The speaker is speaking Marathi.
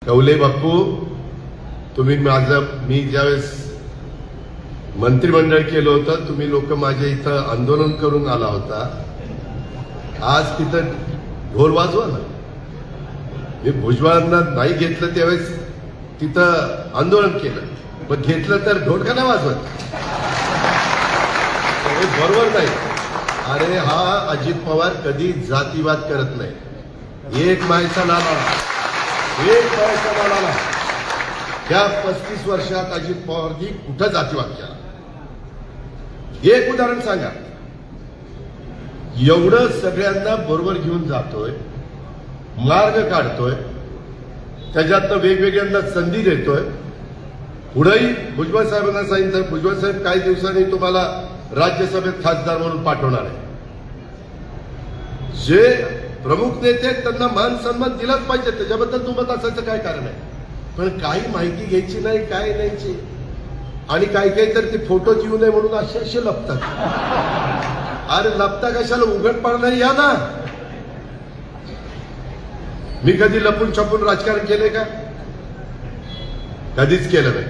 कवले बापू, तुम्ही मी ज्यावेळेस मंत्रिमंडळ केलं होतं, तुम्ही लोक माझ्या इथं आंदोलन करून आला होता. आज तिथं ढोल वाजवा ना. मी भुजबळांना नाही घेतलं त्यावेळेस तिथं आंदोलन केलं, पण घेतलं तर ढोल का नाही वाजवत? हे बरोबर नाही. अरे हा अजित पवार कधी जातीवाद करत नाही. एक मायचा नाला त्या 35 वर्षात अजित पवारजी कुठं जातीवाद केला? एक उदाहरण सांगा. एवढं सगळ्यांना बरोबर घेऊन जातोय, मार्ग काढतोय, त्याच्यातनं वेगवेगळ्यांना संधी देतोय. पुढेही भुजबळ साहेबांना सांगितलं, भुजबळ साहेब काही दिवसांनी तुम्हाला राज्यसभेत खासदार म्हणून पाठवणार आहे. जे प्रमुख नेते आहेत त्यांना मान सन्मान दिलाच पाहिजे, त्याच्याबद्दल दुमत असायचं काय कारण आहे? पण काही माहिती घ्यायची नाही, काय न्यायची, आणि काही तर ते फोटोच येऊ नये म्हणून असे लपतात. अरे लपता कशाला? उघडपणा या ना. मी कधी लपून छपून राजकारण केले का? कधीच केलं नाही.